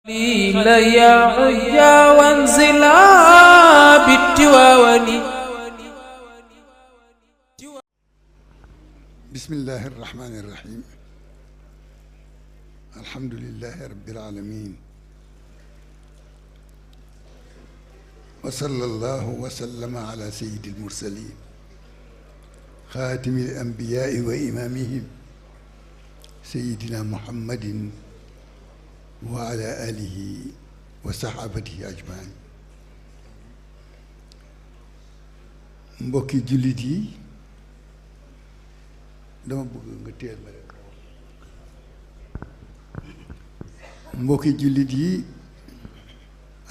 قيل يا عيا وانزلا بالتواون. بسم الله الرحمن الرحيم. الحمد لله رب العالمين، وصلى الله وسلم على سيد المرسلين خاتم الأنبياء وإمامهم سيدنا محمد وعلى آله وصحابته أجمعين. mbokki jullit yi, dama bëgg nga teel ma rek. mbokki jullit yi,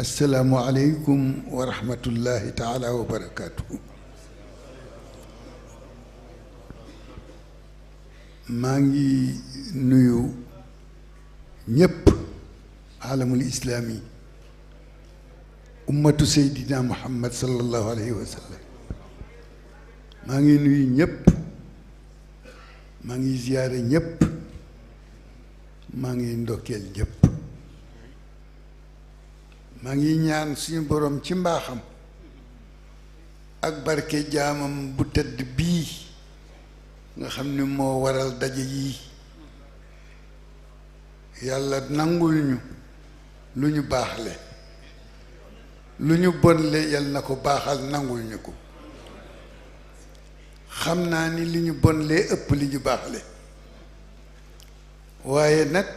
assalaamu aleykum wa rahmatullahi taala wa barakaatuhu. maa ngi nuyu ñépp alamul islaami, ummatu seydina muhammad sallallahu alayhi wa sallam. maa ngi nuyu ñépp, maa ngi ziyaare ñépp, maa ngi ndokkeel ñépp. maa ngi ñaan suñu borom ci mbaaxam ak barke jaamam bu tëdd bii nga xam ni moo waral daje yii, yàlla nangul ñu lu ñu baaxle, lu ñu bonle yàlla na ko baaxal nangul ñu ko. xam naa ni li ñu bonlee ëpp li ñu baaxle, waaye nag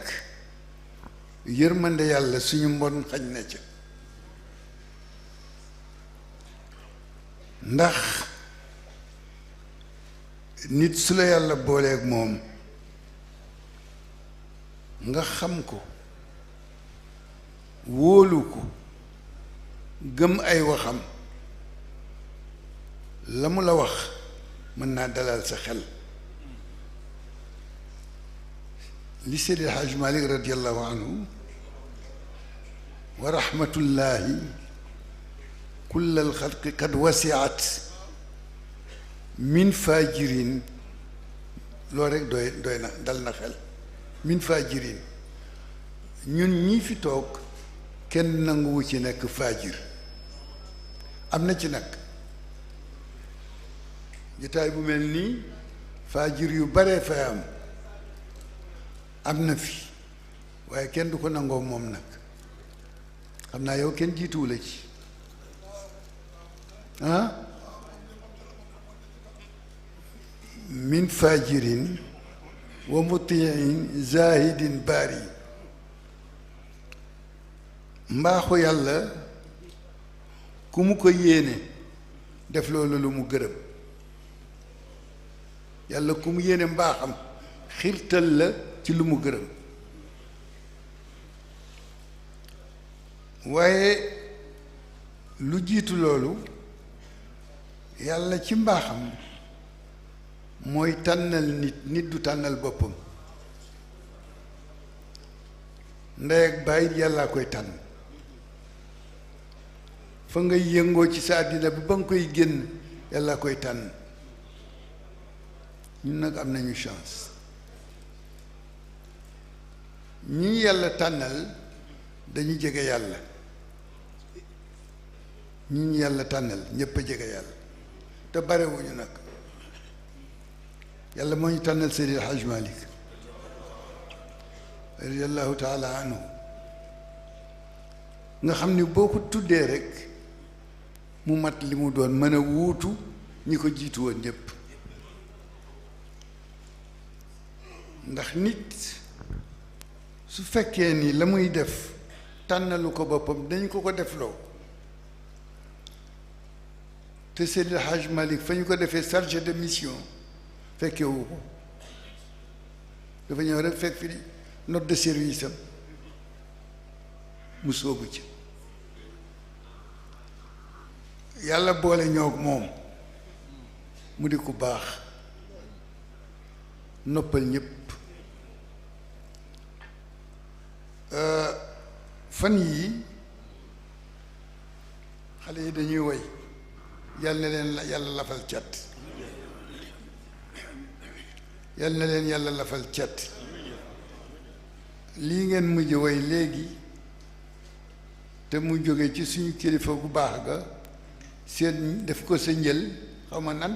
yërmande yàlla suñu mbon xañ na ca. ndax nit su la yàlla booleeg moom nga xam ko, wóolu ko, gëm ay waxam, la mu la wax mën naa dalal sa xel. li Seydi Hajj Malik radiallahu anhu wa rahmatullahi kull alxalqi qad wasiat min fajirin, loolu rek doy na dal na xel. min fajirin, ñun ñii fi toog kenn nanguwu ci nekk fajir. am na ci nag jotaay bu mel nii fajir yu baree fay am na fi, waaye kenn du ko nangoo moom nag. xam naa yow kenn jiituwu la ci min fajirin wa mutiin zahidin baari. mbaaxu yàlla ku mu ko yéene def loolu lu mu gërëm. yàlla ku mu yéene mbaaxam xiirtal la ci lu mu gërëm. waaye lu jiitu loolu, yàlla ci mbaaxam mooy tànnal nit du tànnal boppam. ndey ak baay yàllaa koy tànn. fa ngay yëngoo ci sa àddina bi ba nga koy génn yàllaa koy tànn. ñun nag am nañu chance. ñi yàlla tànnal dañu jege yàlla. ñi yàlla tànnal ñépp a jege yàlla te barewuñu nag. yàlla moo ñu tànnal Seydi Hajj Malik radiyallahu taala anhu, nga xam ni boo ko tuddee rek mu mat li mu doon, mën a wuutu ñi ko jiitu woon ñépp. ndax nit su fekkee ni la muy def tànnalu ko boppam dañ ko defloo. te Seydi Hajj Malik fa ñu ko defee chargé de mission fekkewu ko. dafa ñëw rek fekk fi note de service am mu soobu ci. yàlla boole ñoog moom mu di ku baax, noppal ñépp. fan yii xale yi dañuy woy yal na leen yàlla lafal cat, yal na leen yàlla lafal cat. lii ngeen mujj woy léegi te mu jóge ci suñu kilifa gu baax ga seen def ko sa njël xaw ma nan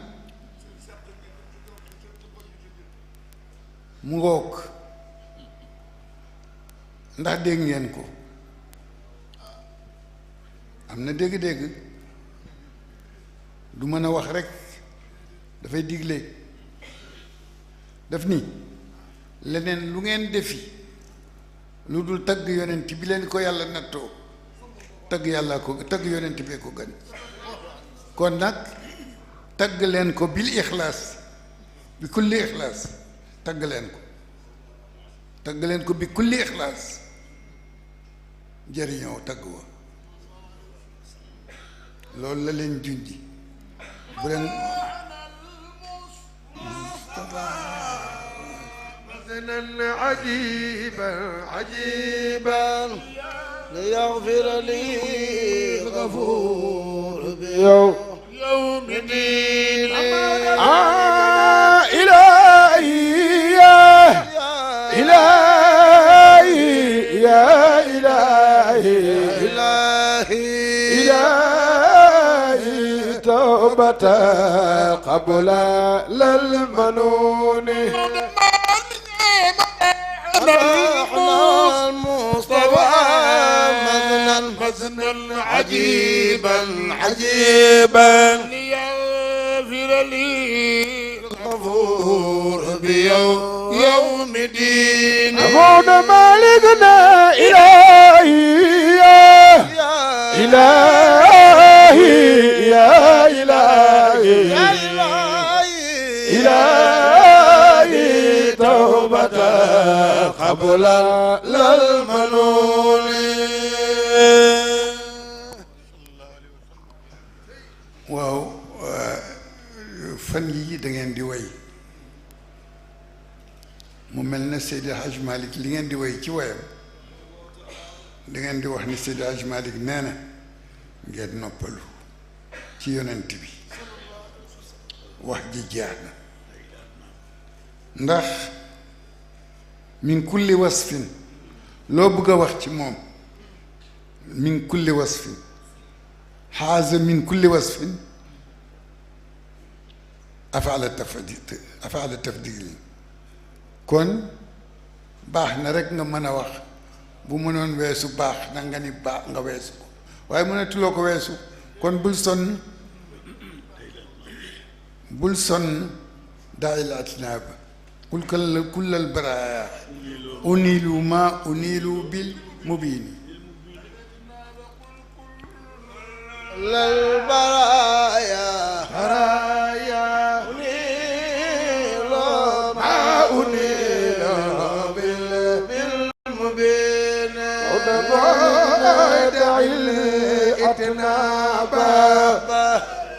mu ngoog ndax dégg ngeen ko am na dégg-dégg du mën a wax rekk dafay digle daf ni leneen lu ngeen defi lu dul tagg yonent bi leen ko yàlla nattoo tagg yàlla ko tagg yonent bee ko gën kon nag tagg leen ko bil ixlaas bi kulli ixlaas tagg leen ko bi kulli ixlaas jëriñoo tagg wa loolu la leen junji bu leen عجيبا ليغفر لي الغفور بيوم الدين إلهي يا إلهي يا إلهي إلهي توبة قبل للمنون المصطفى مزنا عجيبا ليغفر لي الغفور بيوم الدين أمون مالكنا إلهي يا إلهي يا إلهي إلهي توبة قبل للمنون waaw fan yii da ngeen di way mu mel na Seydi Hajj Malick li ngeen di way ci wayam da ngeen di wax ni Seydi Hajj Malick nee na ngeen noppalu ci yonent bi wax ji jeex na ndax min kulli wasfin loo bëgg a wax ci moom min kulli wasfin xaaza min kulli wasfin afaala tafdil kon baax na rek nga mën a wax bu mënoon weesu baax na nga ni baax nga weesu ko waaye mënatuloo ko weesu kon bul sonn daayil atnaab kul kullal baraaya unilu ma unilu bil mubiini للبرايا أنيل ما أنيل بالمبين ودعي الإتناب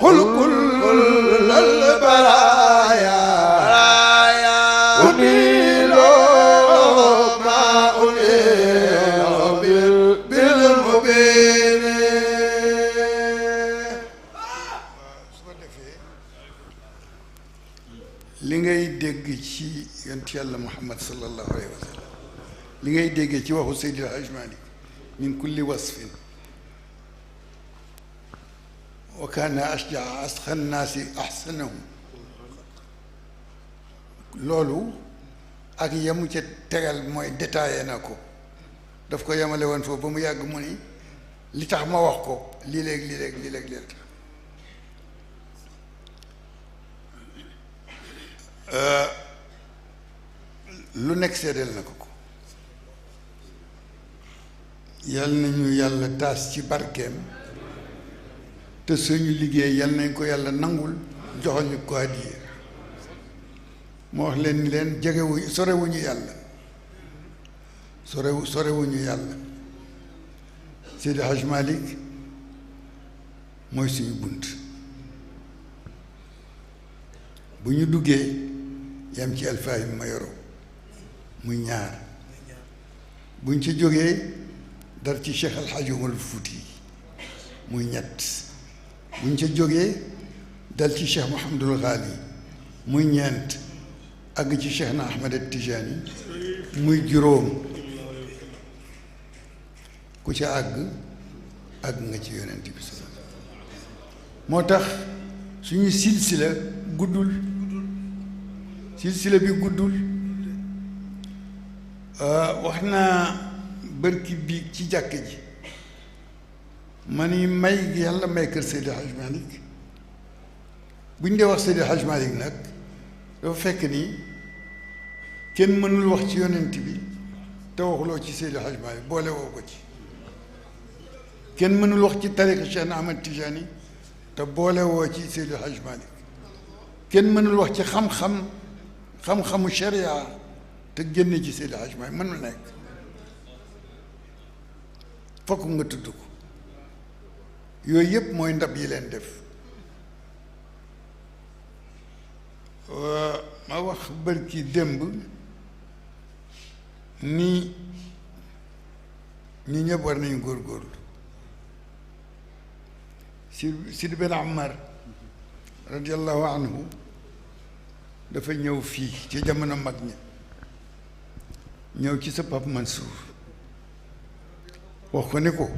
قل كل البرايا أنيل ما أنيل بالمبين li ngay dégg ci yonent yàlla Muhammad sallallahu alayhi wa sallam li ngay déggee ci waxu Seydi Hajj Malick min kulli wasfin wa kaana ashjaa asqa nnaasi ahsanahum loolu ak yamu ca tegal mooy détaillé na ko daf ko yemale woon foofu ba mu yàgg mu ni li tax ma wax ko lii léeg lii léeg lii léeg lii tax lu nekk seedeel na ko ko yal nañu yàlla taas ci barkeem te suñu liggéey yal nañ ko yàlla nangul joxoñu ko hadiya moo wax leen ni leen jegewuñu sorewuñu yàlla sorewuñu yàlla Seydi Hajj Malick mooy suñu bunt bu ñu duggee yam ci alfaahim ma yoro muy ñaar buñ ci jógee dar ci Cheikh Al Hadj Omar Fouti muy ñett buñ ca jógee dal ci Cheikh Mouhamadul Ghali muy ñeent àgg ci Cheikh na Ahmed Tijani muy juróom ku ca àgg àgg nga ci yonent bi sa moo tax suñu silsila guddul silsila bi guddul wax naa bërki bi ci jàkk ji ma ni may gi yàlla may kër Seydi Hadj Malick bu ñu dee wax Seydi Hadj Malick nag dafa fekk ni kenn mënul wax ci yonent bi te waxuloo ci Seydi Hadj Malick boole woo ko ci kenn mënul wax ci tariqa Cheikh Ahmad Tijani te boole woo ci Seydi Hadj Malick kenn mënul wax ci xam-xamu sharia te génne ci Seydi Hadj Malick mënul nekk fokk nga tudd ko yooyu yëpp mooy ndab yi leen def ma wax bërki démb ni ñi ñëpp war nañu góorgóorlu Sidi Ben Ammar radiallahu anhu dafa ñëw fii ci jamono mag ñi ñëw ci sa Pape Mansour wax ko ni ko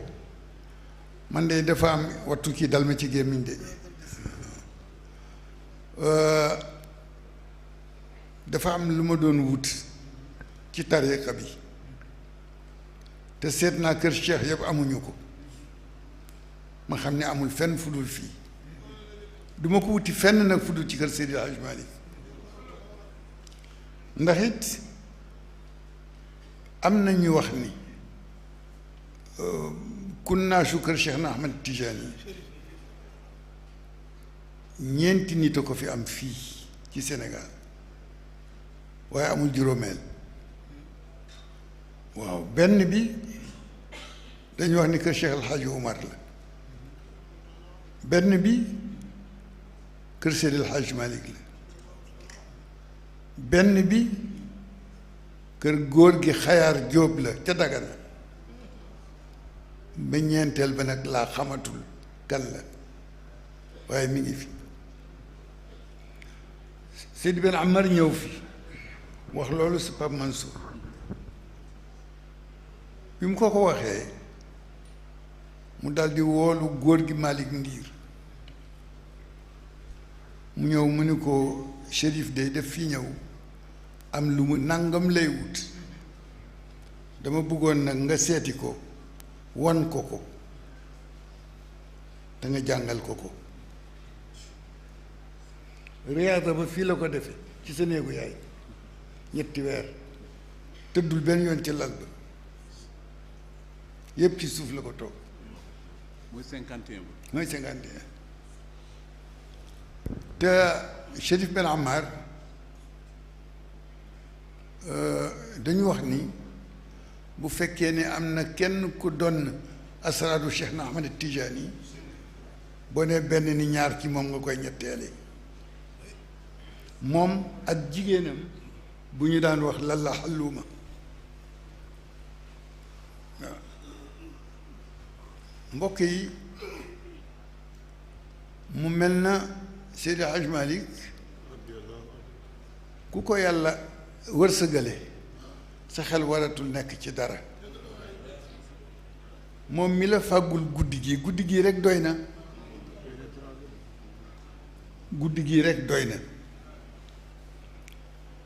man de dafa am wattu kii dal ma ci gémmiñ de dafa am lu ma doon wut ci tariqa bi te seet naa kër cheikh yëpp amuñu ko ma xam ne amul fenn fudul fii duma ko wuti fenn nag fudul ci kër Seydi Hadj Malick ndax it am na ñu wax ni kunnaasu kër Cheikh na Ahmad Tijani ñeenti nit a ko fi am fii ci Sénégal waaye amul juróomeel waaw benn bi dañu wax ni kër Cheikh El Hadj Omar la benn bi kër Seydi El Hadj Malick la benn bi kër góor gi Xayaar Jóob la ca Dagana ba ñeenteel ba nag laa xamatul kan la waaye mi ngi fi Seydi Ben Ammar ñëw fi wax loolu si Pape Mansour bi mu ko waxee mu daldi woolu góor gi Malick Ndiir mu ñëw mu ni ko Chérif de def fi ñëw am lu mu nangam lay wut dama bëggoon nag nga seeti ko wan ko ko te nga jàngal ko ko riyaada ba fii la ko defe ci sa néegu yaay ñetti weer tëddul benn yoon ci lal ba yépp ci suuf la ko toog mooy 51 mooy 51 te Chérif Ben Ammar dañu wax ni bu fekkee ne am na kenn ku doon asraadu Cheikh na Ahmad Tijani boo ne benn ni ñaar ci moom nga koy ñetteele moom ak jigéenam bu ñu daan wax lalla xalluuma waaw mbokk yi mu mel na Seydi Hadj Malick ku ko yàlla wërsëgale sa xel waratul nekk ci dara moom mi la fàggul guddi gi rekk doy na guddi gi rekk doy na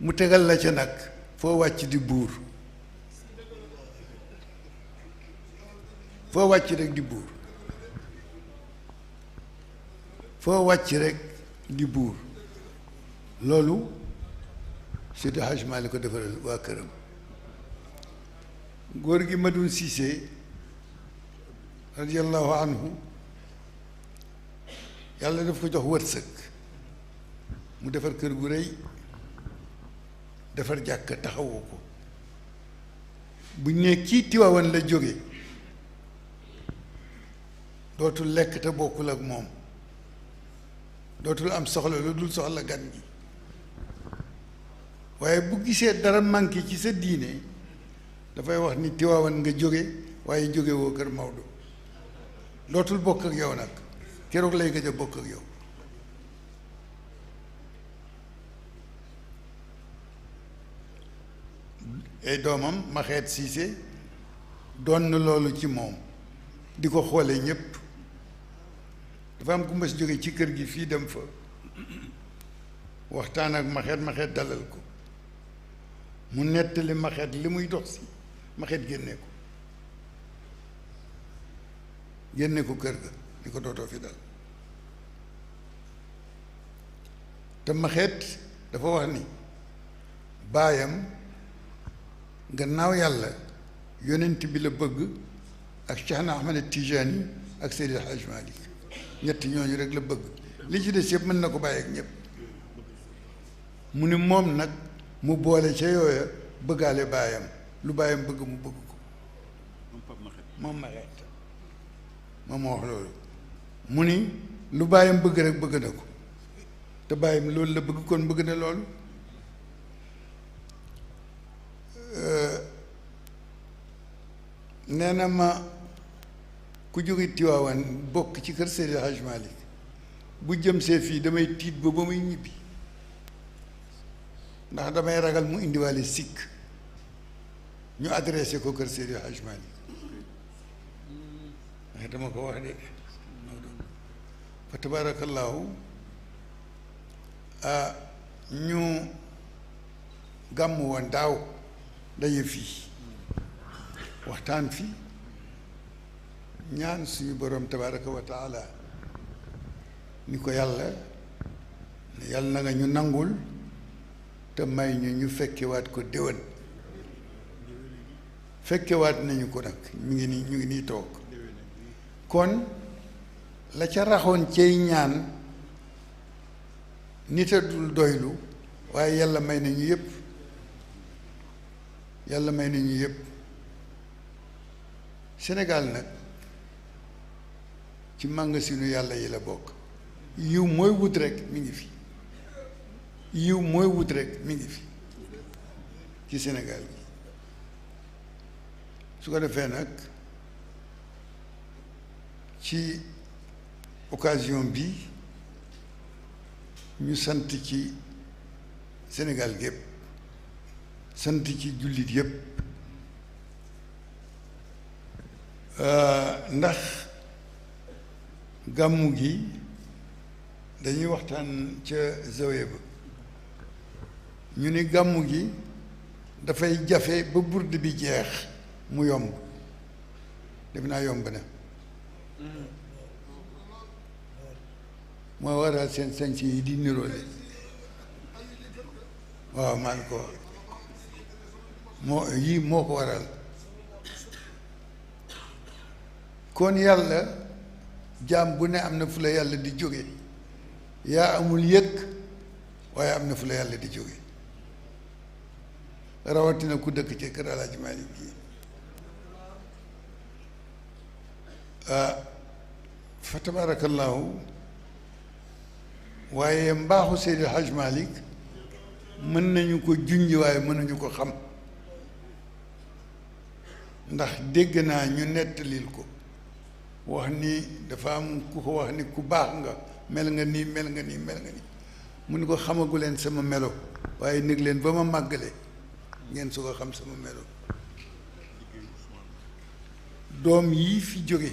mu tegal la ca nag foo wàcc di buur foo wàcc rekk di buur foo wàcc rekk di buur loolu Seydi Hadj Malick ko defaral waa këram góor gi Madoun Cissé radiyallahu anhu yàlla daf ko jox wërsëg mu defar kër gu rëy defar jàkk taxawoo ko buñ ne kii Tiwaawan la jóge dootul lekk te bokkul ak moom dootul am soxla lu dul soxla gan gi waaye bu gisee dara manqué ci sa diine dafay wax ni Tiwaawan nga jóge waaye jóge woo kër Maodo dootul bokk ak yow nag keroog lay gëj a bokk ak yow ay doomam Maxeet Siise doon na loolu ci moom di ko xoole ñépp. dafa am ku mas jóge ci kër gi fii dem fa waxtaan ak maxeet dalal ko mu nettali maxeet li muy dox si maxeet génne ko kër ga ni ko dootoo fi dal te maxeet dafa wax ni baayam gannaaw yàlla yonent bi la bëgg ak Cheikhna Ahmed Tijani ak Seydi El Hadj Malick ñetti ñooñu rek la bëgg li ci des yëpp mën na ko bàyyi ak ñëpp mu ni moom nag mu boole ca yooya bëggaale baayam lu baayam bëgg mu bëgg ko moom maxeet moom moo wax loolu mu ni lu baayam bëgg rek bëgg na ko te baayam loolu la bëgg kon bëgg na loolu nee na ma ku jóge Tiwaawan bokk ci kër Seydi Hadj Malick bu jëm see fii damay tiit ba muy ñibbi ndax damay ragal mu indiwaale sikk ñu adressé ko kër Seydi Hadj Malick ndax dama ko wax de fa tabaarakallaahu ñu gàmm woon daaw daje fii waxtaan fi ñaan suñu borom tabaraka wa taala ni ko yàlla na nga ñu nangul te may ñu fekkewaat ko déwén fekkewaat nañu ko nag ñu ngi nii toog kon la ca raxoon cey ñaan nit a dul doylu waaye yàlla may nañu yépp Sénégal nag ci màngasinu yàlla yi la bokk yiw mooy wut rek mi ngi fi ci Sénégal gi su ko defee nag ci occasion bi ñu sant ci Sénégal gépp sant ci jullit yépp ndax gàmmu gi dañuy waxtaan ca zawiya ba ñu ni gàmmu gi dafay jafe ba burd bi jeex mu yomb def naa yomb na moo waral seen sañc yi di niroole waaw maa ngi ko moo ko waral kon yàlla jaam bu ne am na fu la yàlla di jóge yaa amul yëg waaye am na fu la yàlla di jóge rawatina ku dëkk ci kër Alaaji Maalik gi fa tabaarakallaahu waaye mbaaxu Seydi El Hadj Malick mën nañu ko junj waaye mënuñu ko xam ndax dégg naa ñu nettalil ko wax ni dafa am ku ko wax ni ku baax nga mel nga nii mu ni ko xamagu leen sama melo waaye nég leen ba ma màggale ngeen su ko xam sama melo doom yii fi jóge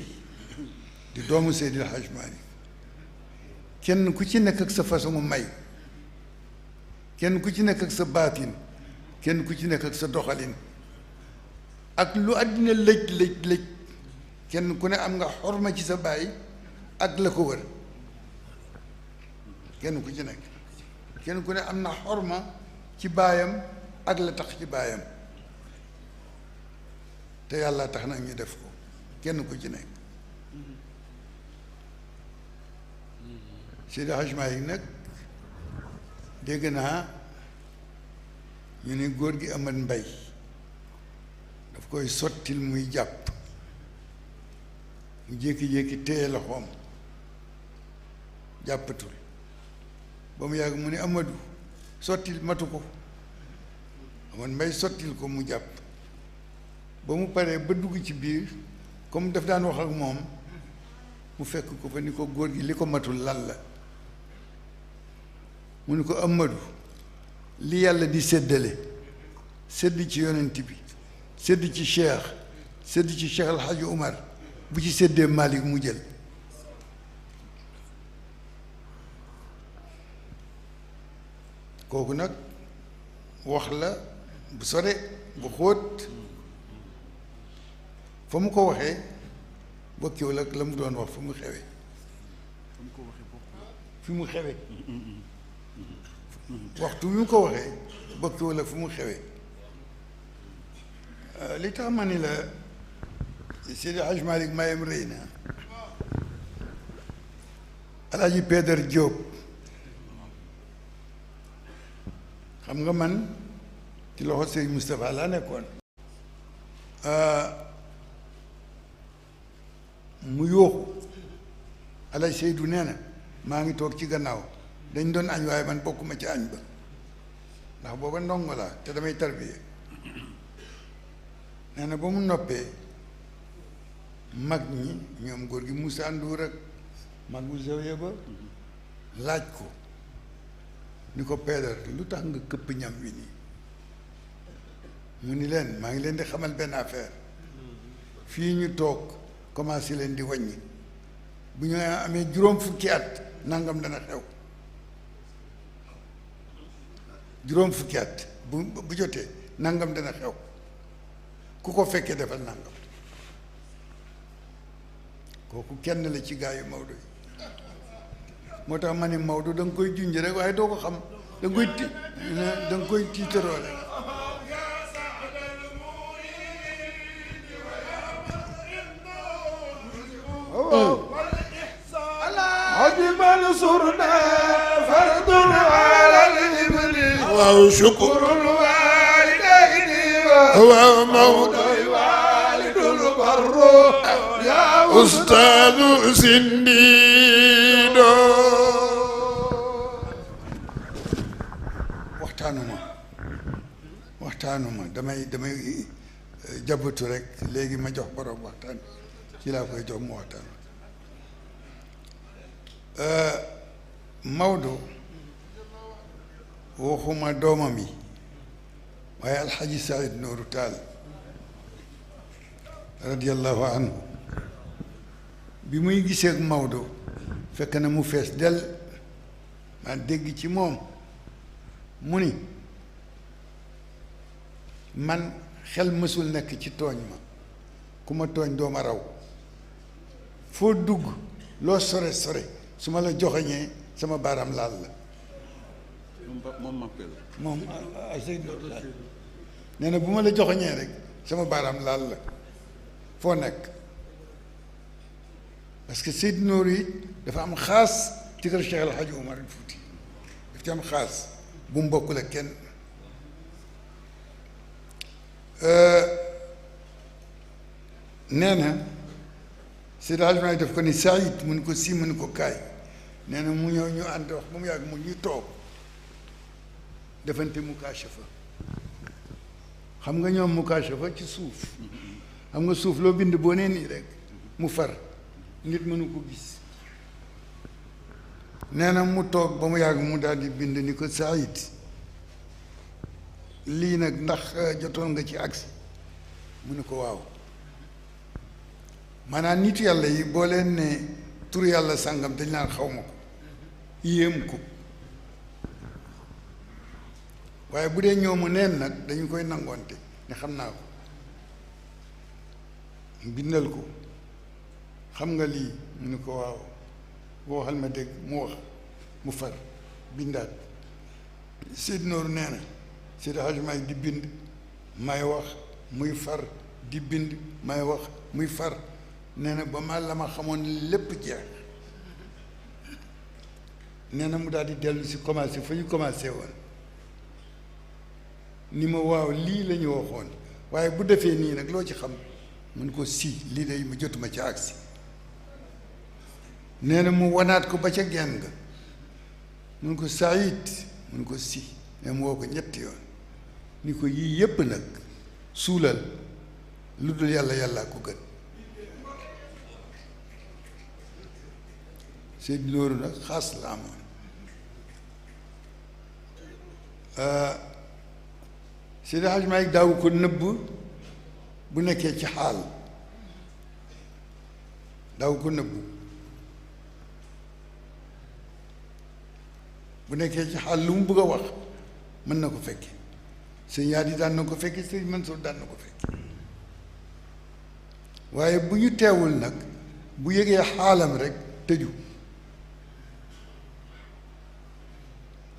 di doomu Seydi El Hadj Malick kenn ku ci nekk ak sa façon may kenn ku ci nekk ak sa baatin kenn ku ci nekk ak sa doxalin ak lu àddina lëj kenn ku ne am nga xorma ci sa baay ak la ko wër kenn ku ci nekk kenn ku ne am na xorma ci baayam ak la tax ci baayam te yàlla tax nag ñu def ko kenn ku ci nekk Seydi Hadj Malick nag dégg naa ñu ni góor gi Amat Mbay daf koy sottil muy jàpp mu jékki-jékki téye loxoom jàppatul ba mu yàgg mu ne Amadou sottil matu ko Amat Mbay sottil ko mu jàpp ba mu paree ba dugg ci biir comme daf daan wax ak moom mu fekk ko fa ni ko góor gi li ko matul lan la mu ni ko Amadou li yàlla di séddale sédd ci yonent bi sédd ci cheikh sédd ci Cheikh El Hadj Umar bu ci séddee Malick mu jël kooku nag wax la bu sore bu xóot fa mu ko waxee bokkiwul ak la mu doon wax fa mu xewee fi mu xewee waxtu bi mu ko waxee bokkiwul ak fu mu xewee li tax ma ni la Seydi Hajj Malick mayam rëy na Alaaji Pédar Diop xam nga man ci loxo Seydi Moustapha laa nekkoon mu yooxu Alaaji Seydou nee na maa ngi toog ci gannaaw dañ doon añ waaye man bokkuma ci añ ba ndax booba ndongo laa te damay tarbiye nee na ba mu noppee mag ñi ñoom góor gi Moussa Ndour ak mag bu zawiya ba laaj ko ni ko Pédar lu tax nga këpp ñam wi nii mu ni leen maa ngi leen di xamal benn affaire fii ñu toog commencé leen di wàññi bu ñu amee juróom fukki at nangam dana xew juróom fukki at bu jotee nangam dana xew ku ko fekkee defal nangam kooku kenn la ci gaa yu Maodo yi moo tax ma ne Maodo da nga koy junj rek waaye doo ko xam da nga koy tiitaroo rek منصور فرد على الابن وشكر الوالدين هو موضع والد البر يا أستاذ سنديدو waxtaanuma damay jabatu rek léegi ma jox borom waxtaan ci laa koy jox mu waxtaan Maodo waxuma doomam yi waaye alxaji Saïd Nooru Taal radiyallahu anhu bi muy gisee ak Maodo fekk na mu fees del ma dégg ci moom mu ni man xel mësul nekk ci tooñ ma ku ma tooñ doo ma raw foo dugg loo sore sore su ma la joxoñee sama baaraam laal la moom Seydou nee na bu ma la joxoñee rek sama baaraam laal la foo nekk parce que Seydou Nourou yi dafa am xaas ci kër Cheikh El Hadj Omar al Fouti daf ci am xaas bu mu bokkul ak kenn nee na Seydi Hadj Malick daf ko ni Saïd mu ni ko si mu ni ko kaay nee na mu ñëw ñu ànd wax ba mu yàgg mu ñu toog defante mukaashafa xam nga ñoom mukaashafa ci suuf xam nga suuf loo bind boo nee nii rek mu far nit mënu ko gis nee na mu toog ba mu yàgg mu daal di bind ni ko Saïd lii nag ndax jotoon nga ci agsi mu ni ko waaw maanaam nitu yàlla yi boo leen ne tur yàlla sàngam dañ naan xaw ma ko yéem ko waaye bu dee ñoomu neen nag dañu koy nangoonte ne xam naa ko bindal ko xam nga lii mu ni ko waaw boo waxal ma dégg mu wax mu far bindaat Seydou Nourou nee na Seydi Hadj Malick di bind may wax muy far di bind may wax muy far nee na ba ma la ma xamoon lépp jeex nee na mu daal di dellu si commencé fa ñu commencé woon ni ma waaw lii la ñu waxoon waaye bu defee nii nag loo ci xam mun ko si lii de ma jotuma ci agsi nee na mu wanaat ko ba ca genn nga mun ko Saïd mun ko si ne mu woo ko ñetti yoon ni ko yii yépp nag suulal lu dul yàlla yàllaa ko gën Seydou Nourou nag xaas la amoon Seydi Hadj Malick daawu ko nëbb bu nekkee ci xaal daaw ko nëbbu bu nekkee ci xaal lu mu bëgg a wax mën na ko fekke sëñ Yaadi daan na ko fekke sëñ Mansour daan na ko fekke waaye bu ñu teewul nag bu yëgee xaalam rek tëju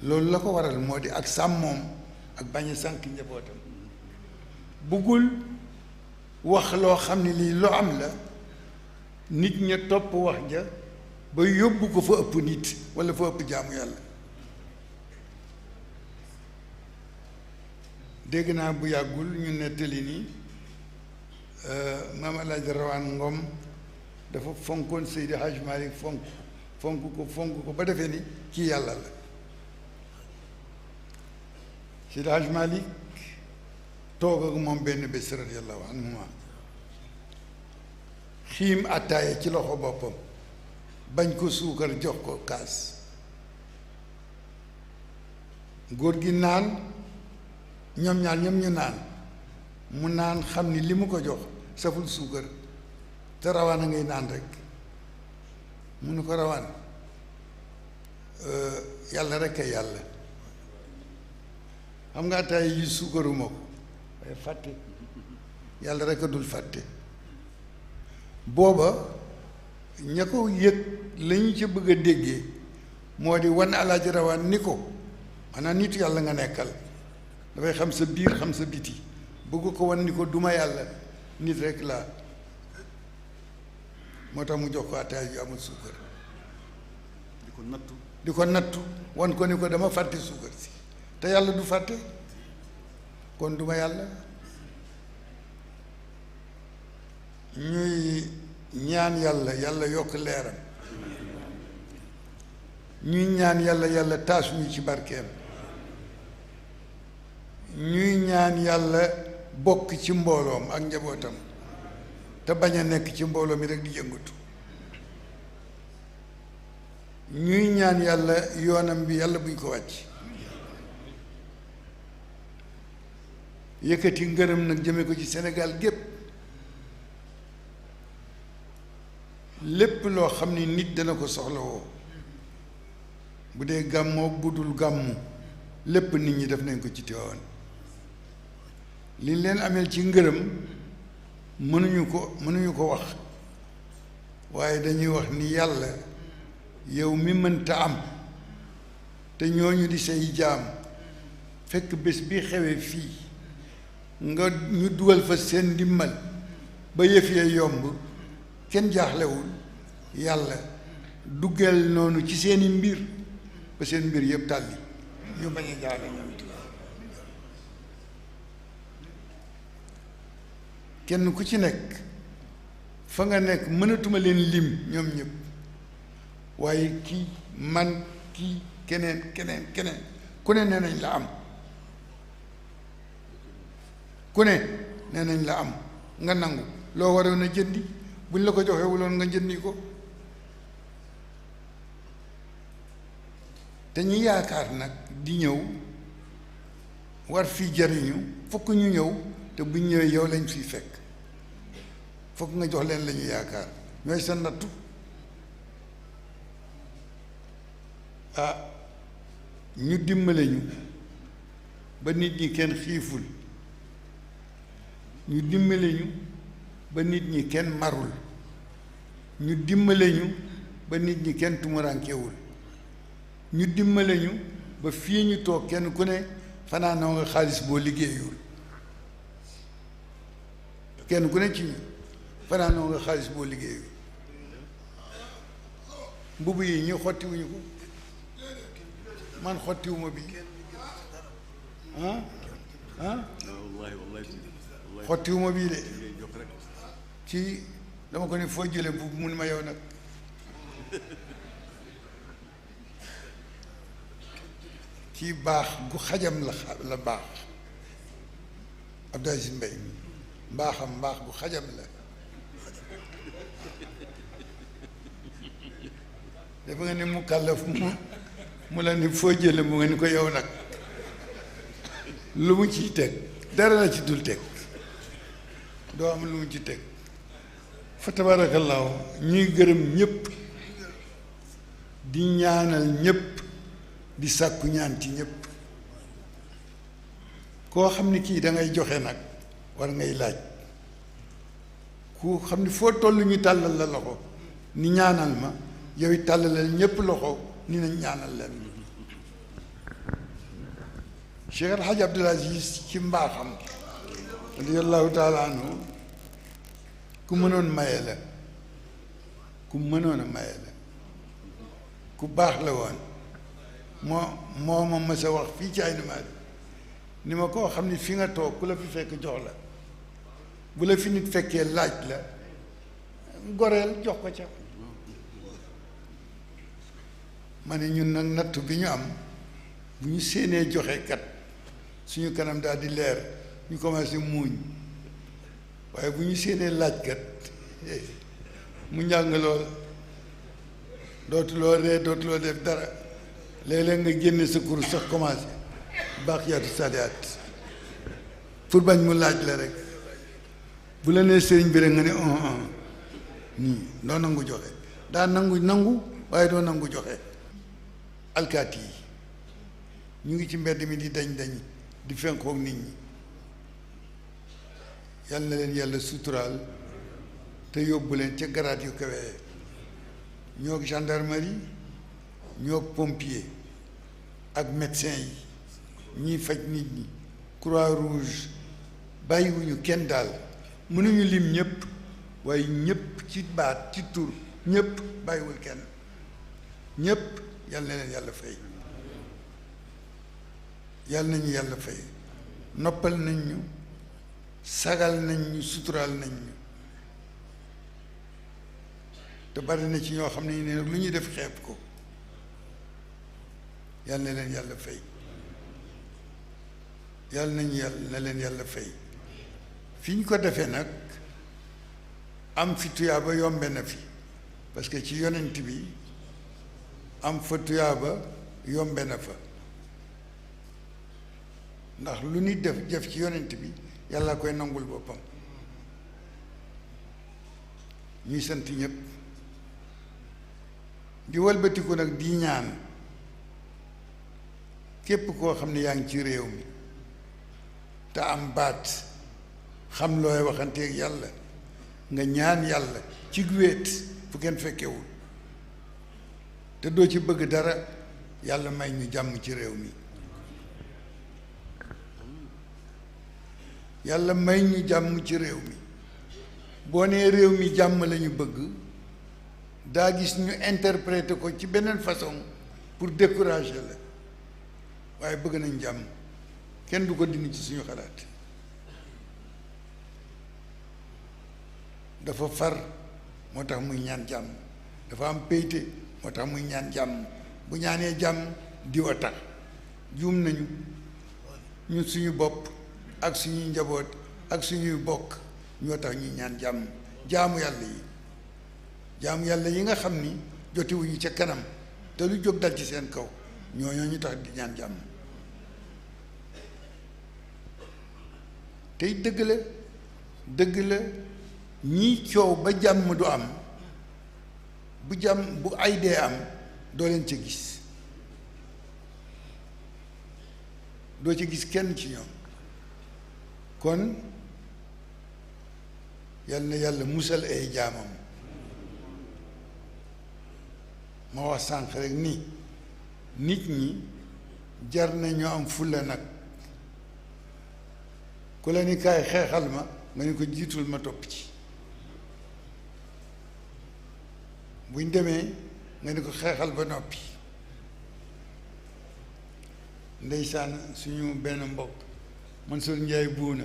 loolu la ko waral moo di ak sàmmoom ak bañ a sànk njabootam buggul wax loo xam ne lii lu am la nit ña topp wax ja ba yóbbu ko fa ëpp nit walla fa ëpp jaamu yàlla dégg naa bu yàggul ñu nettali ni maam Alaaji Rawaan Ngom dafa fonkoon Seydi Hajj Malik fonk ko ba defee ni ci yàlla la Seydi Hajj Malik toog ak moom benn bés radiyallahu anhuma xiim attaaya ci loxo boppam bañ ko suukar jox ko kaas góor gi naan ñoom ñaar ñoom ñu naan mu naan xam ni li mu ko jox saful suukar te rawaan a ngay naan rek mu nu ko rawaan yàlla rek a yàlla xam nga attaaya yi suukaruma ko waaye fàtte yàlla rek a dul fàtte booba ña ko yëg lañu ca bëgg a déggee moo di wan Alaaji Rawaan ni ko maanaam nitu yàlla nga nekkal dafay xam sa biir xam sa biti bëgg ko wan ni ko duma yàlla nit rek laa moo tax mu jox ko ataay yu amul suukar di ko nattu wan ko ni ko dama fàtte suukar si te yàlla du fàtte kon duma yàlla ñuy ñaan yàlla yàlla yokk leeram ñuy ñaan yàlla yàlla taas ñu ci barkeem ñuy ñaan yàlla bokk ci mbooloom ak njabootam te bañ a nekk ci mbooloo mi rek di yëngatu ñuy ñaan yàlla yoonam bi yàlla buñ ko wàcc yëkkati ngërëm nag jëme ko ci Sénégal gépp lépp loo xam ni nit dana ko soxlawoo bu dee gàmmoo bu dul gàmmu lépp nit ñi def nañ ko ci Tiwaawan liñ leen ameel ci ngërëm mënuñu ko wax waaye dañuy wax ni yàlla yow mi mënta am te ñooñu di say jaam fekk bés bi xewee fii nga ñu dugal fa seen ndimbal ba yëf yee yomb kenn jaaxlewul yàlla duggal noonu ci seeni mbir ba seen mbir yëpp tàlli ñu bañ a jaaxle ñoom it kenn ku ci nekk fa nga nekk mënatuma leen lim ñoom ñëpp waaye kii man kii keneen ku ne nee nañ la am ku ne nee nañ la am nga nangu loo waroon a jëndi buñ la ko joxee wuloon nga jëndi ko te ñi yaakaar nag di ñëw war fii jariñu fokk ñu ñëw te buñ ñëwee yow lañ fiy fekk fokk nga jox leen la ñu yaakaar ñooy sa nattu ñu dimbale ñu ba nit ñi kenn xiiful ñu dimbale ñu ba nit ñi kenn marul ñu dimbale ñu ba nit ñi kenn tumurankewul ñu dimbale ñu ba fii ñu toog kenn ku ne fanaanoo nga xaalis boo liggéeyul kenn ku ne ci ñu fanaanoo nga xaalis boo liggéeyul mbubb yi ñu xottiwuñu ko man xottiwuma bi xottiwuma bii de ci dama ko ni foo jële mbubb mu ni ma yow nag ci baax gu xajam la baax Abdou Aziz Mbaye mbaaxam mbaax gu xajam la dafa nga ni mu kàllaf mu la ni foo jële mu nga ni ko yow nag lu mu ciy teg dara la ci dul teg doo am lu mu ci teg fa tabaarakallaahu ñuy gërëm ñëpp di ñaanal ñëpp di sàkku ñaan ci ñëpp koo xam ni kii da ngay joxe nag war ngay laaj ku xam ni foo toll ñu tàllal la loxo ni ñaanal ma yow it tàllalal ñëpp loxo ni nañ ñaanal leen Cheikh El Hadj Abdoul Aziz ci mbaaxam radiyallahu taala anhu ku mënoon maye la ku mënoon a maye la ku baax la woon moo ma mës a wax fii ci ay numaari ni ma koo xam ni fi nga toog ku la fi fekk jox la bu la fi nit fekkee laaj la goreel jox ko ca ma ne ñun nag nattu bi ñu am bu ñu séenee joxe kat suñu kanam daal di leer ñu commencé muuñ waaye bu ñu séenee laaj kat mu njàng lool dootuloo ree dootuloo def dara léeg-léeg nga génne sa kur sax commencé baax yaatu saliyaat pour bañ mu laaj la rek bu la nee sëriñ bi rek nga ne nii doo nangu joxe daa nangu waaye doo nangu joxe alkaati yi ñu ngi ci mbedd mi di dañ di fenkoog nit ñi yal na leen yàlla suturaal te yóbbu leen ca garaat yu kawee ñoo gendarmerie ñoo pompier ak médecin yi ñiy faj nit ñi croix rouge bàyyiwuñu kenn daal mënuñu lim ñëpp waaye ñëpp ci baat ci tur ñëpp bàyyiwul kenn ñëpp yal na leen yàlla fay yal nañu yàlla fay noppal nañ ñu sagal nañ ñu suturaal nañ ñu te bari na ci ñoo xam ne ne nag lu ñuy def xeeb ko yal na leen yàlla fay yal nañu yàlla na leen yàlla fay fi ñu ko defee nag am fi tuyaaba yombe na fi parce que ci yonent bi am fa tuyaaba yombe na fa ndax lu nit def ci yonent bi yàlla koy nangul boppam ñuy sant ñëpp di walbatiku nag di ñaan képp koo xam ne yaa ngi ci réew mi te am baat xam looy waxanteeg yàlla nga ñaan yàlla ci wéet fu kenn fekkewul te doo ci bëgg dara yàlla may ñu jàmm ci réew mi yàlla may ñu jàmm ci réew mi boo nee réew mi jàmm lañu bëgg daa gis ñu interpréter ko ci beneen façon pour décourager la waaye bëgg nañ jàmm kenn du ko dindi ci suñu xalaat dafa far moo tax muy ñaan jàmm dafa am péyte moo tax muy ñaan jàmm bu ñaanee jàmm diw a tax juum nañu ñun suñu bopp ak suñuy njaboot ak suñuy bokk ñoo tax ñuy ñaan jàmm jaamu yàlla yi nga xam ni jotewuñu ca kanam te lu jóg dal ci seen kaw ñoo ñu tax di ñaan jàmm tey dëgg la ñii coow ba jàmm du am bu ay dee am doo leen ca gis doo ci gis kenn ci ñoom kon yal na yàlla musal ay jaamam ma wax sànq rek ni nit ñi jar na ñoo am fulla nag ku la ni kaay xeexal ma nga ni ko jiitul ma topp ci buñ demee nga ni ko xeexal ba noppi ndeysaan suñu benn mbokk Mansour Njaay buuna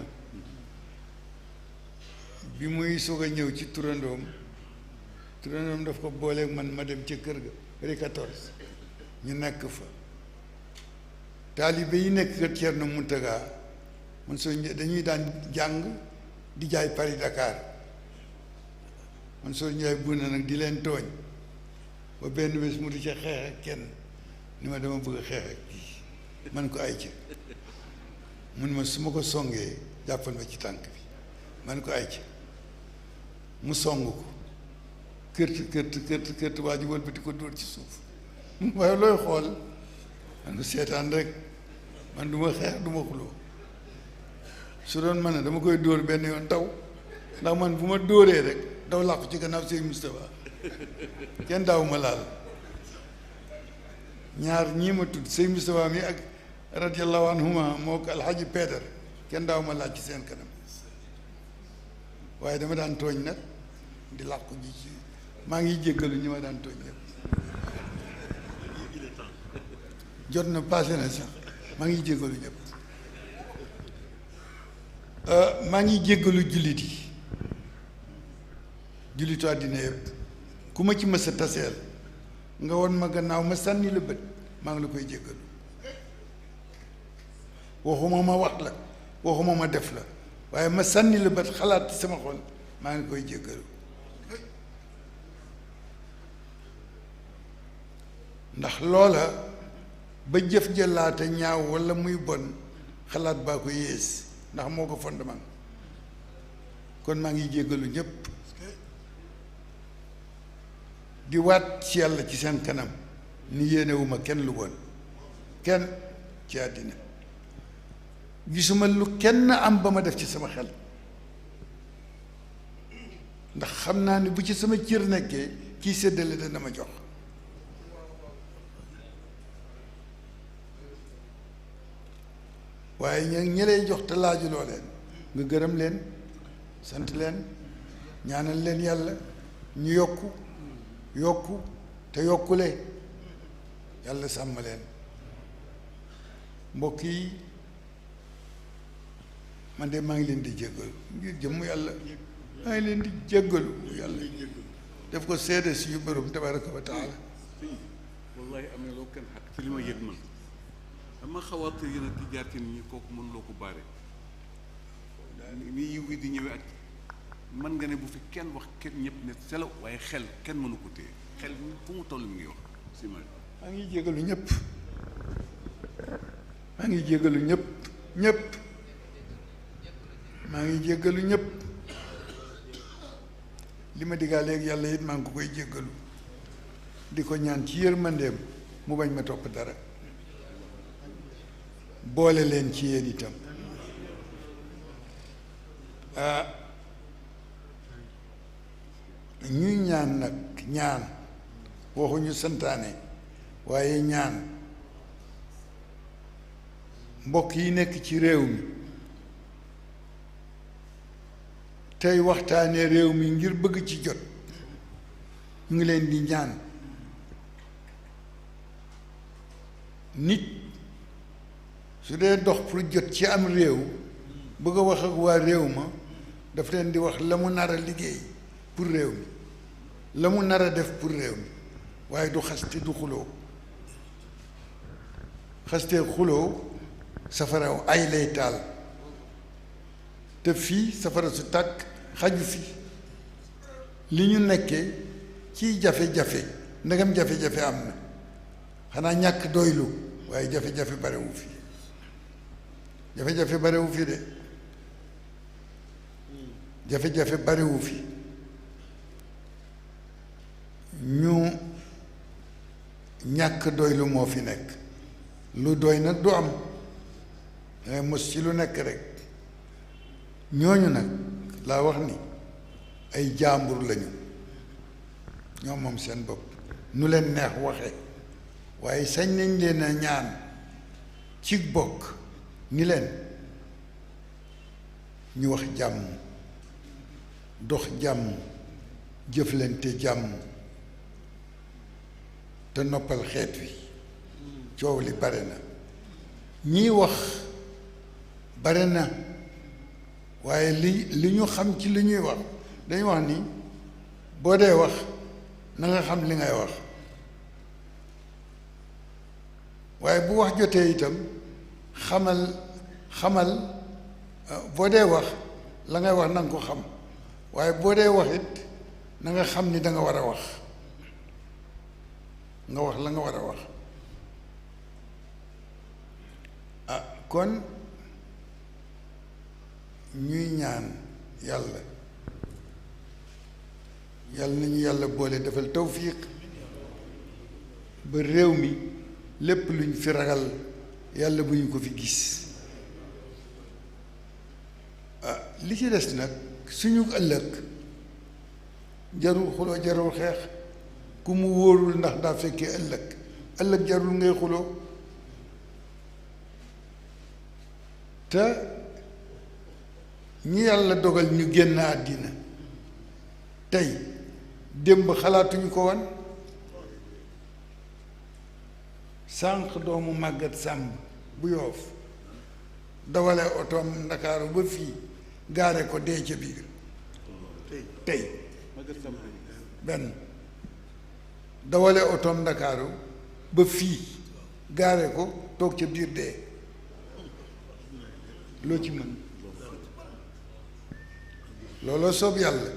bi muy soog a ñëw ci turandoom daf ko booleeg man ma dem ca kër ga rue 14 ñu nekk fa taalibe yi nekk kër Thierno Mountaga Mansour Njaay dañuy daan jàng di jaay Paris Dakar Mansour Njaay buuna nag di leen tooñ ba benn bés mu di ca xeex ak kenn ni ma dama bëgg a xeex ak kii man ko ay ca mun ma su ma ko songee jàppal ma ci tànk bi man ko ay ca mu song ko kërt waa ji wëlbati ko dóor ci suuf waaye looy xool man du seetaan rek man du ma xeex du ma xuloo su doon man ne dama koy dóor benn yoon daw ndax man bu ma dóoree rek daw làqu ci gannaaw Sëñ Moustapha kenn daaw ma laal ñaar ñii ma tudd Sëñ Moustapha mi ak radiyallahu anhuma moo ko alxaji Peetar kenn daaw ma laal ci seen kanam waaye dama daan tooñ nag di làqu ji ci maa ngi jéggalu ñi ma daan tooñ nag jot na passé na sax maa ngi jéggalu ñëpp maa ngi jéggalu jullit yi jullitu àddina yëpp ku ma ci mës a taseel nga won ma gannaaw ma sànni la bët maa ngi la koy jéggalu waxuma ma wax la waxuma ma def la waaye ma sànni la bët xalaat sama xol maa ngi koy jéggalu ndax loola ba jëf jëlaate ñaaw walla muy bon xalaat baa ko yées ndax moo ko fondement kon maa ngi jéggalu ñépp di waat ci yàlla ci seen kanam ni yéenewuma kenn lu bon kenn ci àddina gisuma lu kenn am ba ma def ci sama xel ndax xam naa ni bu ci sama cër nekkee kii séddale dana ma jox waaye ñi lay jox te laajuloo leen nga gërëm leen sant leen ñaanal leen yàlla ñu yokku te yokkule yàlla sàmm leen mbokk yi man de maa ngi leen di jéggalu ngir jëmm yàlla maa ngi leen di jéggalu yàlla def ko seede si yu borom tabaraka wa taala wallahi am na loo kenn xaq ci li ma yëg man dama xawaat yéen a di jaar ci nit ñi kooku mënuloo ko baare ni yiw gi di ñëwee ak man nga ne bu fi kenn wax kenn ñëpp ne selaw waaye xel kenn mënu ko téye xel fu mu toll mi ngi wax si ma maa ngi jégalu ñëpp maa ngi jégalu ñëpp maa ngi jégalu ñëpp li ma diggaa léegi yàlla it maa ngi ko koy jégalu di ko ñaan ci yërmandeem mu bañ ma topp dara boole leen ci yéen itam ñuy ñaan nag ñaan waxuñu santaane waaye ñaan mbokk yi nekk ci réew mi tey waxtaanee réew mi ngir bëgg ci jot ñu ngi leen di ñaan nit su dee dox pour jot ci am réew bëgg a wax ak waa réew ma daf leen di wax la mu nar a liggéey pour réew mi la mu nar a def pour réew mi waaye du xaste du xuloo xastee xuloo safara ay lay taal te fii safara su tàkk xaju fi li ñu nekkee ci jafe-jafe ndegam jafe-jafe am na xanaa ñàkk doylu waaye jafe-jafe barewu fi jafe-jafe barewu fi de jafe-jafe barewu fi ñu ñàkk doylu moo fi nekk lu doy nag du am dangay mos ci lu nekk rek ñooñu nag laa wax ni ay jaambur lañu ñoom moom seen bopp nu leen neex waxe waaye sañ nañ leen a ñaan ci bokk ni leen ñu wax jàmm dox jàmm jëflante jàmm te noppal xeet wi coow li bare na ñiy wax bare na waaye li ñu xam ci li ñuy wax dañu wax ni boo dee wax na nga xam li ngay wax waaye bu wax jotee itam xamal boo dee wax la ngay wax na nga ko xam waaye boo dee wax it na nga xam ni da nga war a wax nga wax la nga war a wax kon ñuy ñaan yàlla yàlla nañu yàlla boole defal tawfiq ba réew mi lépp luñ fi ragal yàlla bu ñu ko fi gis li ci des nag suñu ëllëg jarul xuloo jarul xeex ku mu wóorul ndax daa fekkee ëllëg jarul ngay xuloo te ñi yàlla dogal ñu génn àddina tey démb xalaatuñu ko woon sànq doomu màggat sàmb bu Yoof dawale otoom Ndakaaru ba fii gaare ko dee ca biir tey benn dawale otoom Ndakaaru ba fii gaare ko toog ca biir dee loo ci mën looloo soob yàlla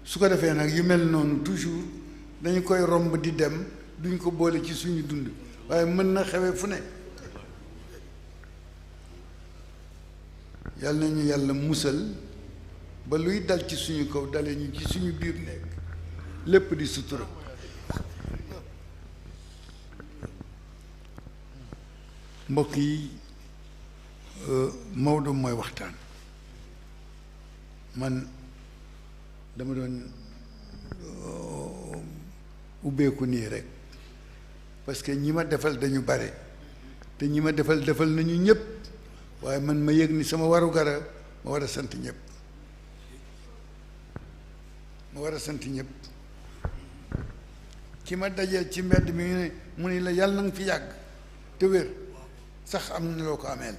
su ko defee nag yu mel noonu toujours dañu koy romb di dem duñ ko boole ci suñu dund waaye mën na xewe fu ne yàlla nañu yàlla musal ba luy dal ci suñu kaw dale ñu ci suñu biir nekk lépp di sutura mbokk yi Maodo mooy waxtaan man dama doon ubbeeku nii rek parce que ñi ma defal dañu bare te ñi ma defal nañu ñëpp waaye man ma yëg ni sama waru gara ma war a sant ñëpp ki ma dajeel ci mbedd mi ne mu ni la yàlla na nga fi yàgg te wér sax am na loo ko ameel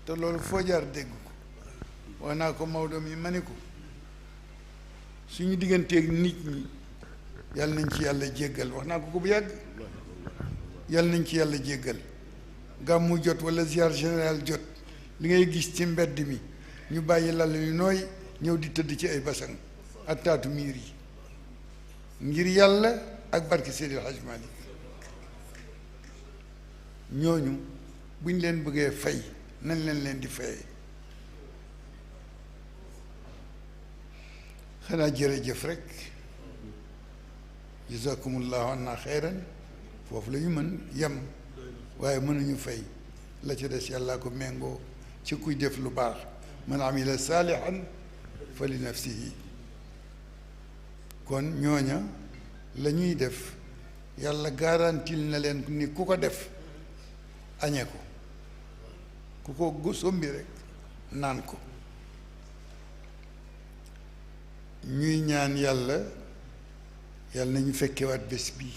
te loolu foo jaar dégg ko wax naa ko Maodo mi ma ni ko suñu digganteeg nit ñi yàlla nañ ci yàlla jéggal wax naa ko bu yàgg yàlla nañ ci yàlla jéggal gàmmu jot wala ziar général jot li ngay gis ci mbedd mi ñu bàyyi lal yu nooy ñëw di tëdd ci ay basang ak taatu miir yi ngir yàlla ak barke Seydil Hadj Malick ñooñu buñ leen bëggee fay nañ leen di fayee xanaa jërëjëf rek jazakumullahu anna xeyran foofu la ñu mën yem waaye mënuñu fay la ca des yàllaa ko méngoo ci kuy def lu baax man amila saalihan fa li nafsihi kon ñooña la ñuy def yàlla garantil na leen ni ku ko def añe ko ku ko sombi rek naan ko ñuy ñaan yàlla nañu fekkewaat bés bi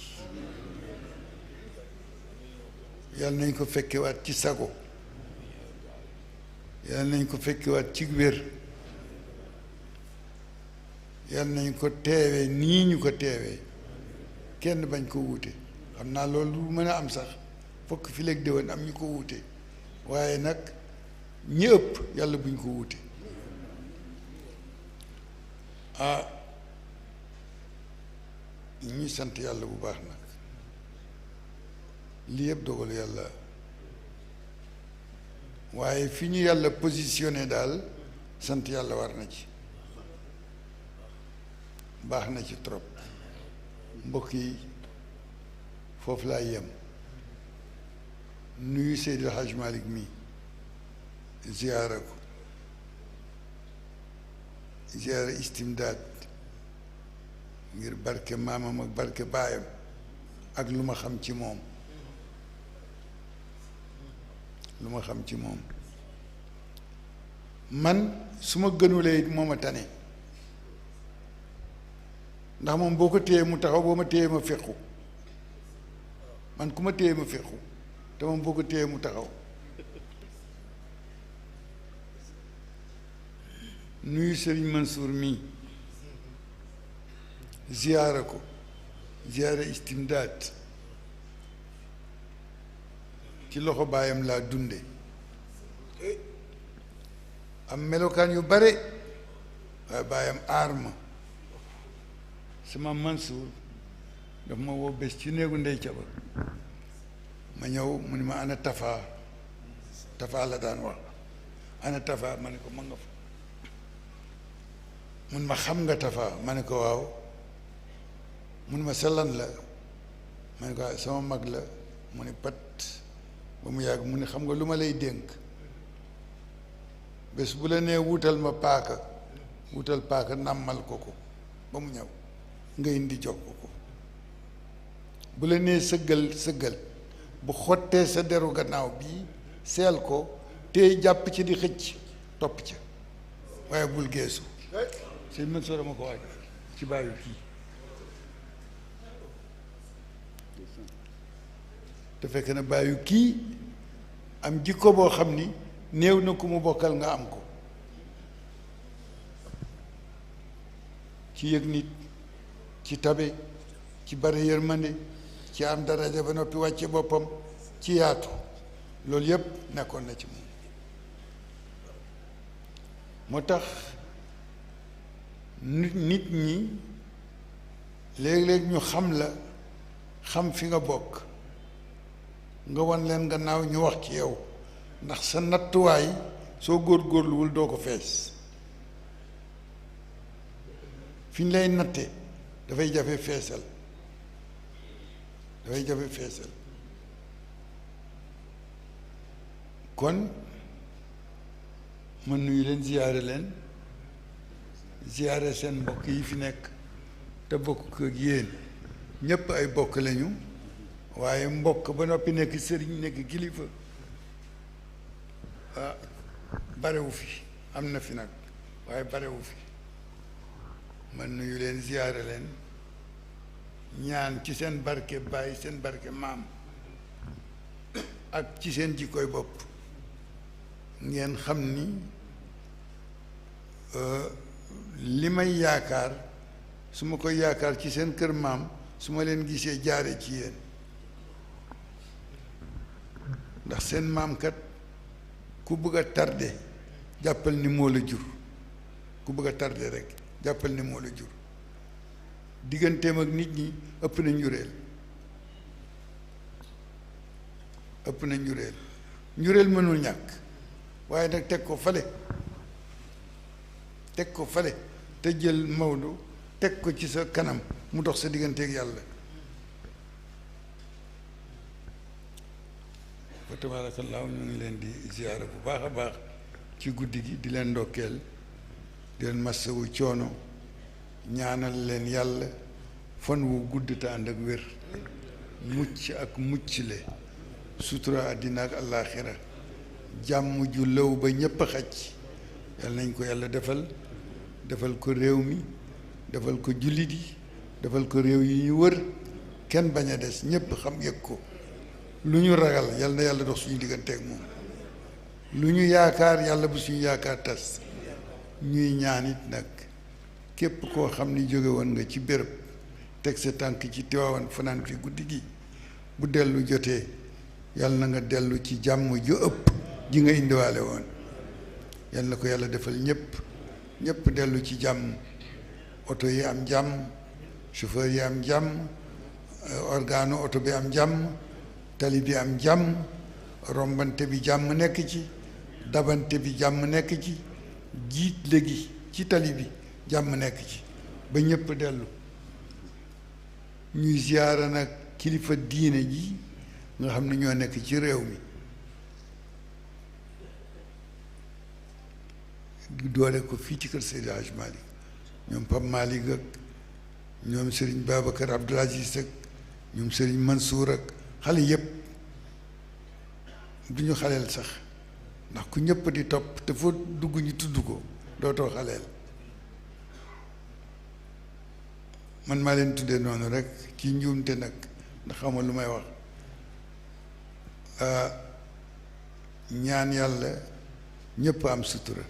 yàlla nañ ko fekkewaat ci sago yàlla nañ ko fekkewaat ci wér yàlla nañ ko teewee nii ñu ko teewee kenn bañ ko wuute xam naa loolu lu mën a am sax fokk fi léegi déwén am ñu ko wuute waaye nag ñi ëpp yàlla buñ ko wuute ñuy sant yàlla bu baax nag lii yëpp dogalu yàlla waaye fi ñu yàlla positionné daal sant yàlla war na ci baax na ci trop mbokk yi foofu laa yem nuyu Seydil Hadj Malick mi ziyaara ko ziyaara istimdaad ngir barke maamam ak barke baayam ak lu ma xam ci moom man su ma gënulee it moo ma tane ndax moom boo ko téyee mu taxaw boo ma téyee ma fequ man ku ma téyee ma fequ te moom boo ko téyee mu taxaw nuyu Sëriñ Mansour mii ziyaara ko ziyaara istimdaad ci loxo baayam laa dunde am melokaan yu bare waaye baayam aar ma sama Mansour daf ma woo bés ci néegu ndey caba ma ñëw mu ni ma ana Tafa la daan wax ana Tafa ma ne ko ma nga fa mun ma xam nga Tafa ma ne ko waaw mun ma sellan la ma ne ko waaw sama mag la mu ne pat ba mu yàgg mu ne xam nga lu ma lay dénk bés bu la nee wutal ma paaka wutal paaka nàmmal ko ko ba mu ñëw nga indi jox ko ko bu la nee sëggal sëggal bu xottee sa deru gannaaw bii seel ko tey jàpp ci di xëcc topp ca waaye bul geesu sëñ Mansour ma ko waaj ci bàyyi kii te fekk na bàyyi kii am jikko boo xam ni néew na ku mu bokkal nga am ko ci yëg nit ci tabe ci bari yërmande ci am daraja ba noppi wàcce boppam ci yaatu loolu yépp nekkoon na ci moom moo tax nit ñi léeg-léeg ñu xam la xam fi nga bokk nga wan leen gannaaw ñu wax ci yow ndax sa nattuwaay soo góorgóorluwul doo ko fees fi ñu lay natte dafay jafe feesal dafay jafe feesal kon ma nuyu leen ziyaare seen mbokk yi fi nekk te bokk ak yéen ñépp ay bokk lañu waaye mbokk ba noppi nekk sëriñ nekk kilifa ah barewu fi am na fi nag waaye barewu fi man nuyu leen ziyaare leen ñaan ci seen barke baay seen barke maam ak ci seen jikkoy bopp ngeen xam ni li may yaakaar su ma koy yaakaar ci seen kër maam su ma leen gisee jaare ci yéen ndax seen maam kat ku bëgg a tardé jàppal ni moo la jur ku bëgg a tardé rek jàppal ni moo la jur digganteem ak nit ñi ëpp na njureel ëpp na njureel njureel mënul ñàkk waaye nag teg ko fale te jël Maodo teg ko ci sa kanam mu dox sa digganteeg yàlla fa tabaarakallaahu ñu ngi leen di ziyaara bu baax a baax ci guddi gi di leen ndokkeel di leen massawu coono ñaanal leen yàlla fan wu gudd te ànd ak wér mucc ak muccle sutura àddina ak àllaaxira jàmm ju lëw ba ñépp a xaj yàlla nañ ko yàlla defal ko réew mi defal ko jullit yi defal ko réew yi ñu wër kenn bañ a des ñépp xam yëg ko lu ñu ragal yàlla na yàlla dox suñu digganteeg moom lu ñu yaakaar yàlla bu suñu yaakaar tas ñuy ñaan it nag képp koo xam ni jóge woon nga ci béréb teg sa tànk ci Tiwaawan fanaan fi guddi gi bu dellu jotee yàlla na nga dellu ci jàmm ju ëpp ji nga indiwaale woon yàlla na ko yàlla defal ñépp dellu ci jàmm oto yi am jàmm chauffeur yi am jàmm organe oto bi am jàmm tali bi am jàmm rombante bi jàmm nekk ci dabante bi jàmm nekk ci jiit léegi ci tali bi jàmm nekk ci ba ñépp dellu ñuy ziyaara nag kilifa diine ji nga xam ne ñoo nekk ci réew mi doole ko fii ci kër Seydi Hadj Malick ñoom Pape Malick ak ñoom Serigne Babacar Abdoul Aziz ak ñoom Serigne Mansour ak xale yépp du ñu xaleel sax ndax ku ñëpp di topp te foo dugg ñu tudd ko dootoo xaleel man maa leen tuddee noonu rek ci njuumte nag ndax xamal lu may wax ñaan yàlla ñëpp am sutura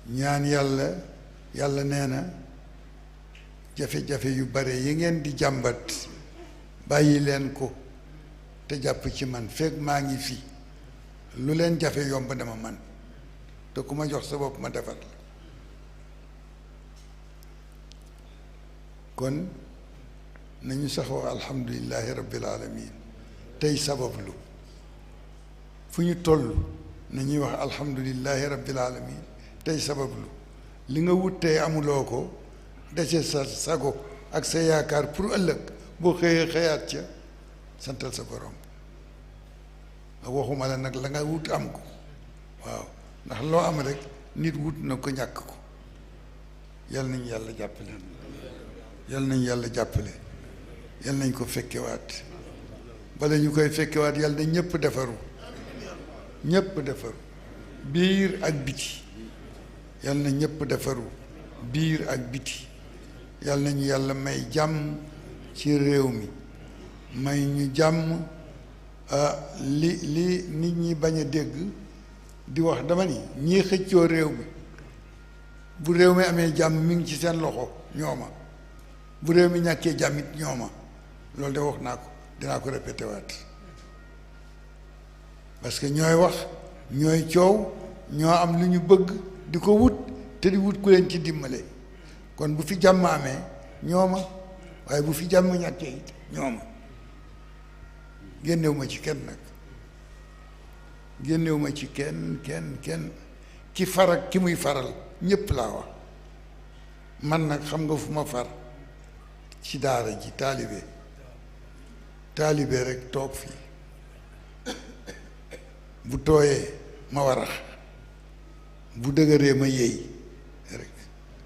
ñaan yàlla nee na jafe-jafe yu bare yi ngeen di jàmbat bàyyi leen ko te jàpp ci man fekk maa ngi fi lu leen jafe yomb dama man te ku ma jox sa bopp ma defar la kon nañu saxoo alhamdulillahi rabbil alamin tey sabablu fu ñu toll nañuy wax alhamdulillahi rabbil alamin tey sabablu li nga wut tey amuloo ko dese sa sago ak sa yaakaar pour ëllëg boo xëyee xëyaat ca santal sa borom waxuma la nag la nga wut am ko waaw ndax loo am rek nit wut na ko ñàkk ko yal nañ yàlla jàppale yal nañ yàlla jàppale yal nañ ko fekkewaat bala ñu koy fekkewaat yal na ñëpp defaru biir ak biti yal na ñëpp defaru biir ak biti yal nañu yàlla may jàmm ci réew mi may ñu jàmm li nit ñi bañ a dégg di wax dama ni ñii xëccoo réew mi bu réew mi amee jàmm mi ngi ci seen loxo ñooma bu réew mi ñàkkee jàmm it ñooma loolu de wax naa ko dinaa ko répété waat parce que ñooy wax ñooy coow ñoo am lu ñu bëgg di ko wut te di wut ku leen ci dimbale kon bu fi jàmm amee ñooma waaye bu fi jàmm ñàkkee it ñooma génnewuma ci kenn nag génnewuma ci kenn ki far ak ki muy faral ñépp laa wax man nag xam nga fu ma far ci daara ji taalibe rek toog fii bu tooyee ma warax bu dëgëree ma yéey rek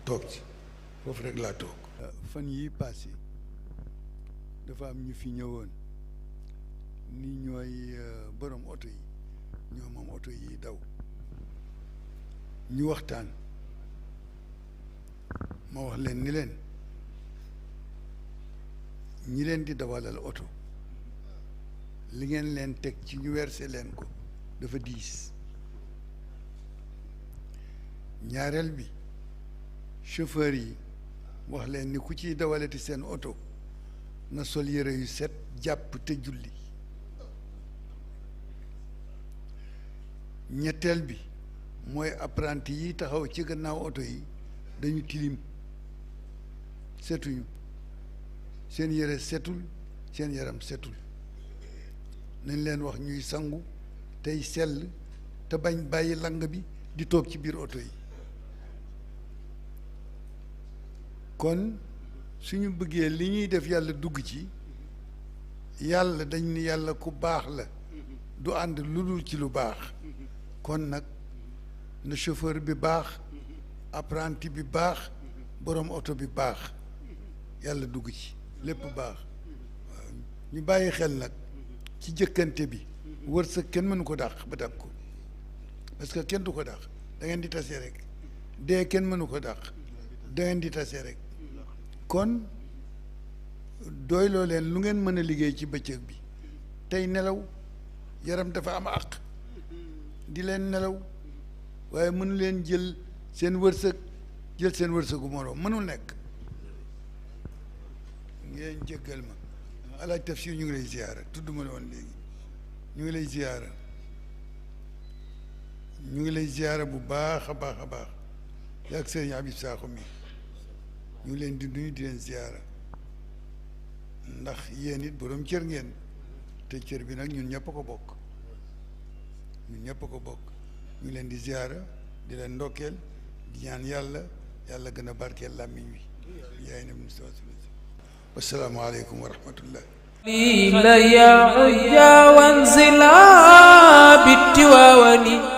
toog ci foofu rek laa toog fan yi passé dafa am ñu fi ñëwoon ni ñooy borom oto yi ñoo moom oto yi daw ñu waxtaan ma wax leen ni leen ñi leen di dawalal oto li ngeen leen teg ci ñu werse leen ko dafa diis ñaareel bi chauffeur yi wax leen ni ku ciy dawalati seen oto na sol yére yu set jàpp te julli ñetteel bi mooy apprenti yi taxaw ci gannaaw oto yi dañu tilim setuñu seen yére setul seen yaram setul nañ leen wax ñuy sangu tey sell te bañ bàyyi lang bi di toog ci biir oto yi kon suñu bëggee li ñuy def yàlla dugg ci yàlla dañ ni yàlla ku baax la du ànd lu dul ci lu baax kon nag na chauffeur bi baax apprenti bi baax borom oto bi baax yàlla dugg ci lépp baax waaw ñu bàyyi xel nag ci jëkkante bi wërsëg kenn mënu ko dàq ba dàq ko parce que kenn du ko dàq da ngeen di tase rek dee kenn mënu ko dàq da ngeen di tase rek kon doyloo leen lu ngeen mën a liggéey ci bëccëg bi tey nelaw yaram dafa am àq di leen nelaw waaye mënu leen jël seen wërsëgu moroom mënul nekk ngeen jéggal ma alaaj Tafsir ñu ngi lay ziyaara tudd ma la woon léegi ñu ngi lay ziyaara bu baax a baax a baax yaag sëriñ Habib Sakho mi ñu ngi leen di nuyu di leen ziyaara ndax yéen it boroom cër ngeen te cër bi nag ñun ñëpp a ko bokk ñu ngi leen di ziyaara di leen ndokkeel di ñaan yàlla gën a barkeel làmmiñ wi yaay na wassalaamu aleykum wa rahmatullah ليل يا عجا وانزلا بالتواوني